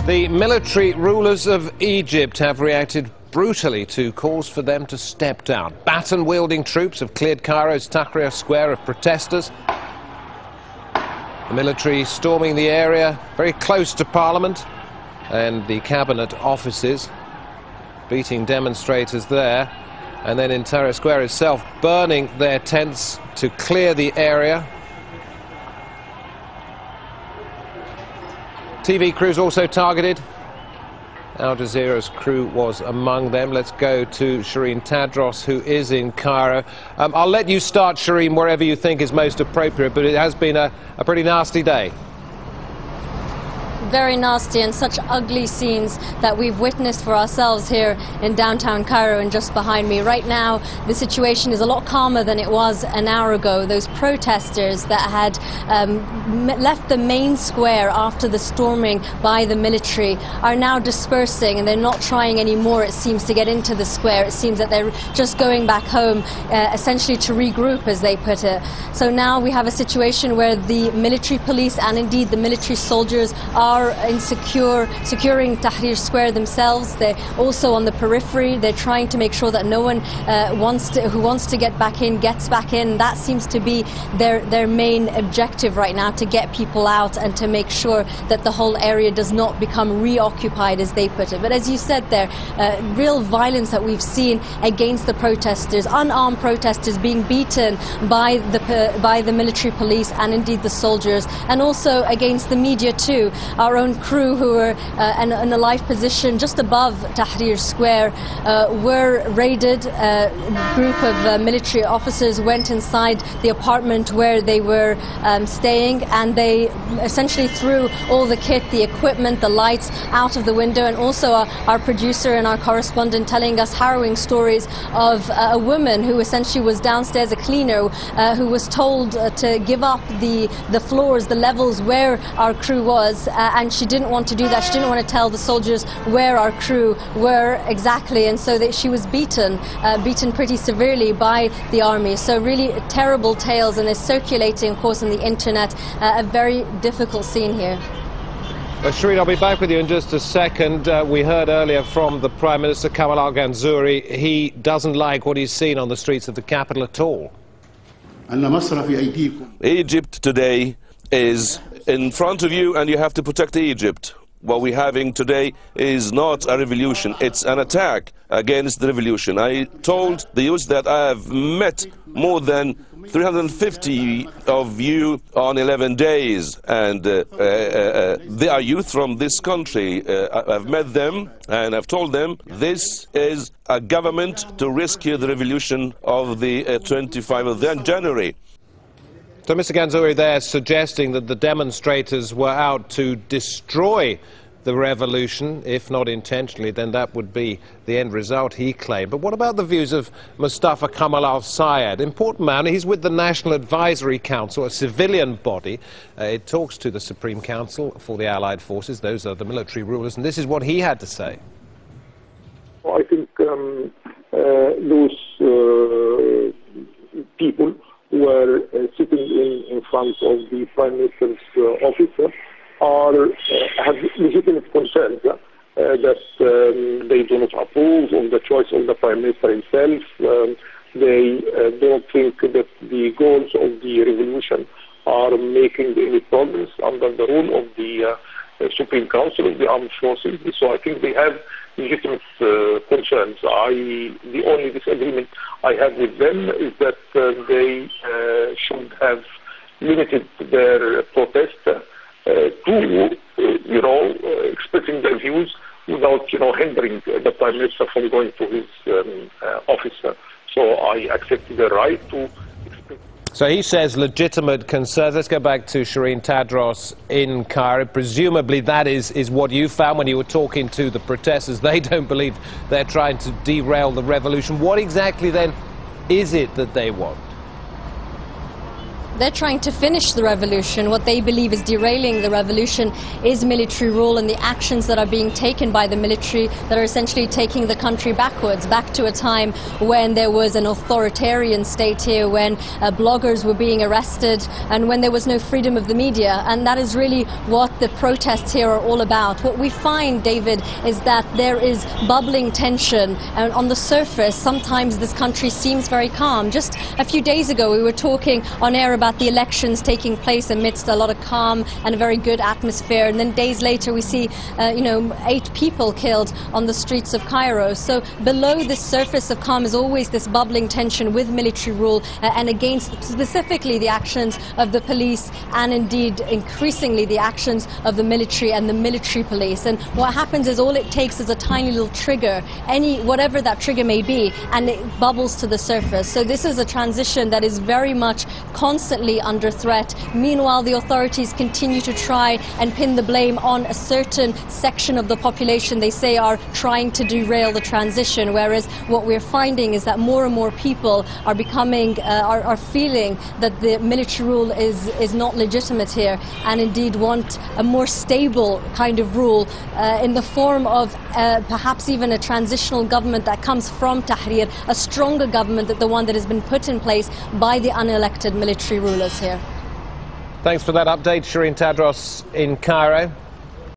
The military rulers of Egypt have reacted brutally to calls for them to step down. Baton-wielding troops have cleared Cairo's Tahrir square of protesters. The military storming the area very close to Parliament and the cabinet offices, beating demonstrators there. And then in Tahrir Square itself, burning their tents to clear the area. TV crews also targeted. Al Jazeera's crew was among them. Let's go to Shireen Tadros, who is in Cairo. I'll let you start, Shireen, wherever you think is most appropriate, but it has been a pretty nasty day. Very nasty, and such ugly scenes that we've witnessed for ourselves here in downtown Cairo and just behind me. Right now, the situation is a lot calmer than it was an hour ago. Those protesters that had left the main square after the storming by the military are now dispersing, and they're not trying anymore, it seems, to get into the square. It seems that they're just going back home, essentially to regroup, as they put it. So now we have a situation where the military police and indeed the military soldiers are securing Tahrir Square themselves. They're also on the periphery. They're trying to make sure that no one who wants to get back in gets back in. That seems to be their main objective right now, to get people out and to make sure that the whole area does not become reoccupied, as they put it. But as you said there, real violence that we've seen against the protesters, unarmed protesters being beaten by the military police and indeed the soldiers, and also against the media too. Our own crew, who were in a live position just above Tahrir Square, were raided. A group of military officers went inside the apartment where they were staying, and they essentially threw all the kit, the equipment, the lights out of the window. And also our producer and our correspondent telling us harrowing stories of a woman who essentially was downstairs, a cleaner, who was told to give up the floors, the levels where our crew was, and she didn't want to do that. She didn't want to tell the soldiers where our crew were exactly, and so that she was beaten pretty severely by the army. So really terrible tales, and they're circulating, of course, on the internet. A very difficult scene here. Shireen, I'll be back with you in just a second. We heard earlier from the Prime Minister, Kamal al-Ganzouri. He doesn't like what he's seen on the streets of the capital at all. Egypt today is in front of you, and you have to protect Egypt. What we're having today is not a revolution, it's an attack against the revolution. I told the youth that I have met more than 350 of you on 11 days, and they are youth from this country. I've met them and I've told them this is a government to rescue the revolution of the 25th of January. So Mr. Ganzouri there suggesting that the demonstrators were out to destroy the revolution. If not intentionally, then that would be the end result, he claimed. But what about the views of Mustafa Kamal al-Sayed? Important man. He's with the National Advisory Council, a civilian body. It talks to the Supreme Council for the Allied Forces. Those are the military rulers, and this is what he had to say. Well, I think those people who are sitting in front of the Prime Minister's office have legitimate concerns that they do not approve of the choice of the Prime Minister himself. They don't think that the goals of the revolution are making any progress under the rule of the Supreme Council of the Armed Forces. So I think they have legitimate concerns. The only disagreement I have with them is that they should have limited their protest to, expressing their views without, hindering the Prime Minister from going to his office. So I accept the right to express. So he says legitimate concerns. Let's go back to Shireen Tadros in Cairo. Presumably that is what you found when you were talking to the protesters. They don't believe they're trying to derail the revolution. What exactly then is it that they want? They're trying to finish the revolution. What they believe is derailing the revolution is military rule and the actions that are being taken by the military that are essentially taking the country backwards, back to a time when there was an authoritarian state here, when bloggers were being arrested and when there was no freedom of the media. And that is really what the protests here are all about. What we find, David, is that there is bubbling tension, and on the surface sometimes this country seems very calm. Just a few days ago we were talking on air about the elections taking place amidst a lot of calm and a very good atmosphere, and then days later we see 8 people killed on the streets of Cairo. So below this surface of calm is always this bubbling tension with military rule and against specifically the actions of the police, and indeed increasingly the actions of the military and the military police. And what happens is all it takes is a tiny little trigger, whatever that trigger may be, and it bubbles to the surface. So this is a transition that is very much constantly under threat. Meanwhile, the authorities continue to try and pin the blame on a certain section of the population they say are trying to derail the transition, whereas what we're finding is that more and more people are are feeling that the military rule is not legitimate here, and indeed want a more stable kind of rule in the form of perhaps even a transitional government that comes from Tahrir, a stronger government than the one that has been put in place by the unelected military rulers here. Thanks for that update, Shireen Tadros in Cairo.